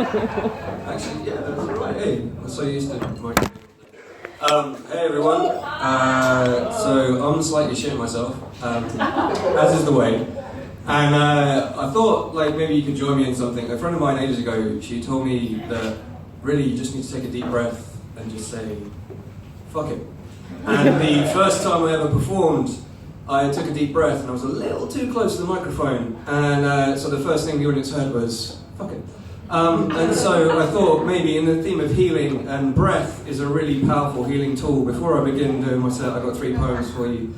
Actually, yeah, that's alright. Hey, I'm so used to microphones. Hey everyone. So I'm slightly shitting myself, as is the way. And I thought like maybe you could join me in something. A friend of mine ages ago, she told me that really you just need to take a deep breath and just say, fuck it. And the first time I ever performed, I took a deep breath and I was a little too close to the microphone. And so the first thing the audience heard was, fuck it. And so I thought maybe in the theme of healing, and breath is a really powerful healing tool. Before I begin doing my set, I've got 3 poems for you.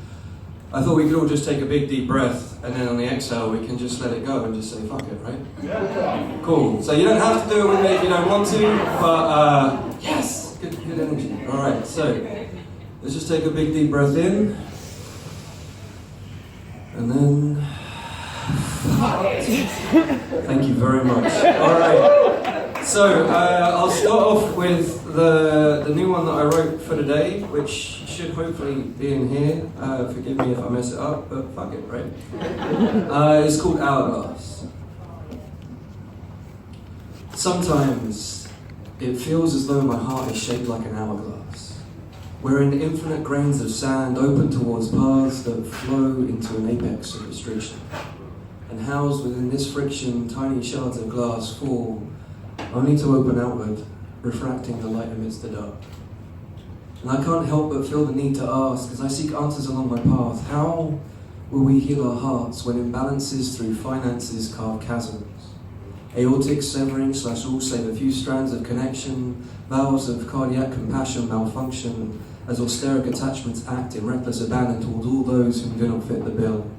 I thought we could all just take a big deep breath, and then on the exhale we can just let it go and just say fuck it, right? Yeah. Cool. So you don't have to do it with me if you don't want to, but yes, good energy. All right, so let's just take a big deep breath in, and then thank you very much. All right. So I'll start off with the new one that I wrote for today, which should hopefully be in here. Forgive me if I mess it up, but fuck it, right? It's called Hourglass. Sometimes it feels as though my heart is shaped like an hourglass, wherein infinite grains of sand open towards paths that flow into an apex of restriction. And housed within this friction, tiny shards of glass fall, only to open outward, refracting the light amidst the dark. And I can't help but feel the need to ask, as I seek answers along my path, how will we heal our hearts when imbalances through finances carve chasms? Aortic severing / all save a few strands of connection, valves of cardiac compassion malfunction, as austeric attachments act in reckless abandon towards all those who do not fit the bill.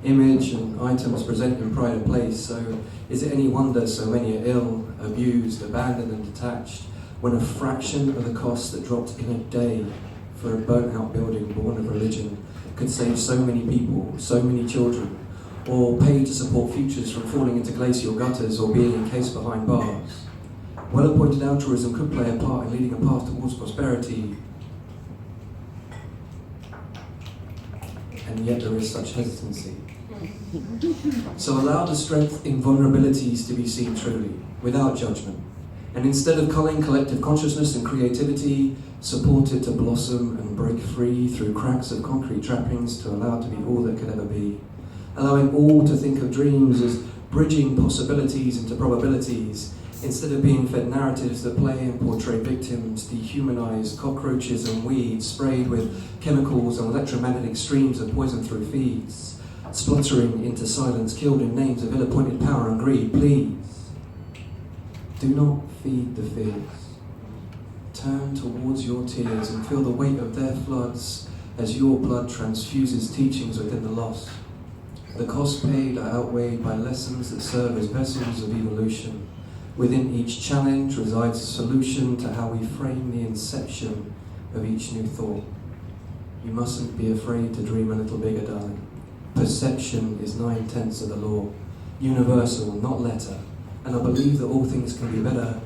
Image and items present in pride of place, so is it any wonder so many are ill, abused, abandoned and detached, when a fraction of the cost that dropped in a day for a burnt-out building born of religion could save so many people, so many children, or pay to support futures from falling into glacial gutters or being encased behind bars. Well-appointed altruism could play a part in leading a path towards prosperity, and yet there is such hesitancy. So allow the strength in vulnerabilities to be seen truly, without judgment. And instead of culling collective consciousness and creativity, support it to blossom and break free through cracks of concrete trappings to allow it to be all that could ever be. Allowing all to think of dreams as bridging possibilities into probabilities, instead of being fed narratives that play and portray victims, dehumanize cockroaches and weeds sprayed with chemicals and electromagnetic streams of poison through feeds. Spluttering into silence, killed in names of ill-appointed power and greed, please. Do not feed the fears. Turn towards your tears and feel the weight of their floods as your blood transfuses teachings within the lost. The cost paid are outweighed by lessons that serve as vessels of evolution. Within each challenge resides a solution to how we frame the inception of each new thought. You mustn't be afraid to dream a little bigger, darling. Perception is 9/10 of the law, universal, not letter, and I believe that all things can be better,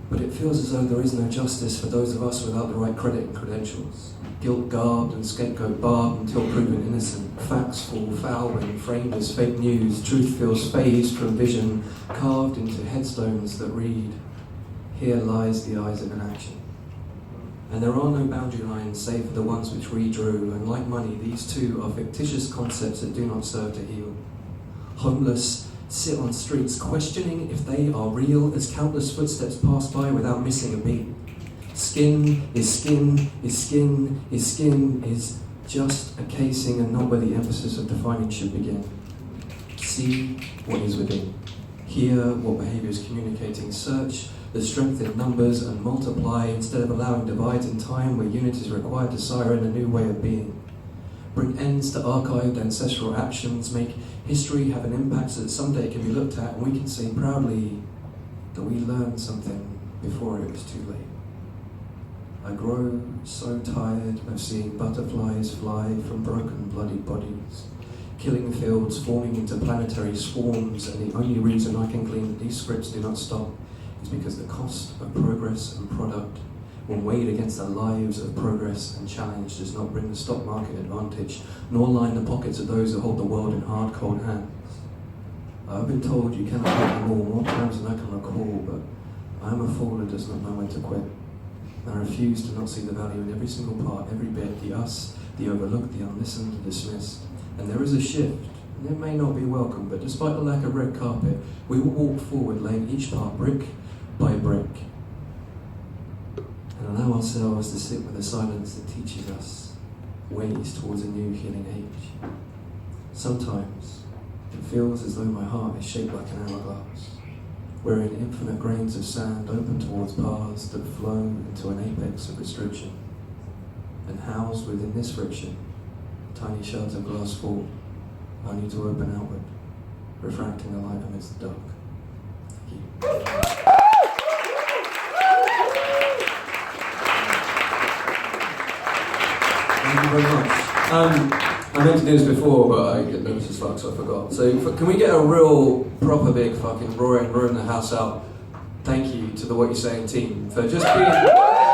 but it feels as though there is no justice for those of us without the right credit and credentials. Guilt garbed and scapegoat barbed until proven innocent. Facts fall foul when framed as fake news. Truth feels phased from vision, carved into headstones that read, "Here lies the eyes of an action." And there are no boundary lines save for the ones which we drew, and like money, these two are fictitious concepts that do not serve to heal. Homeless sit on streets questioning if they are real as countless footsteps pass by without missing a beat. Skin is skin is skin is skin is just a casing and not where the emphasis of defining should begin. See what is within. Hear what behavior is communicating. Search the strength in numbers and multiply instead of allowing divides in time where unit is required to siren a new way of being. Bring ends to archived ancestral actions. Make history have an impact so that someday it can be looked at and we can say proudly that we learned something before it was too late. I grow so tired of seeing butterflies fly from broken, bloody bodies, killing fields forming into planetary swarms, and the only reason I can glean that these scripts do not stop is because the cost of progress and product, when weighed against the lives of progress and challenge, does not bring the stock market advantage, nor line the pockets of those who hold the world in hard, cold hands. I've been told you cannot hit them all more times than I can recall, but I am a fool who does not know when to quit. I refuse to not see the value in every single part, every bit, the us, the overlooked, the unlistened, the dismissed. And there is a shift, and it may not be welcome, but despite the lack of red carpet, we will walk forward, laying each part brick by brick. And allow ourselves to sit with the silence that teaches us ways towards a new healing age. Sometimes it feels as though my heart is shaped like an hourglass, wherein infinite grains of sand open towards paths that flow into an apex of restriction. And housed within this friction, tiny shards of glass fall, only to open outward, refracting the light amidst the dark. Thank you. Thank you very much. I meant to do this before, but I get nervous as fuck, so I forgot. So can we get a real, proper big fucking roaring the house out? Thank you to the What You Saying team for just being...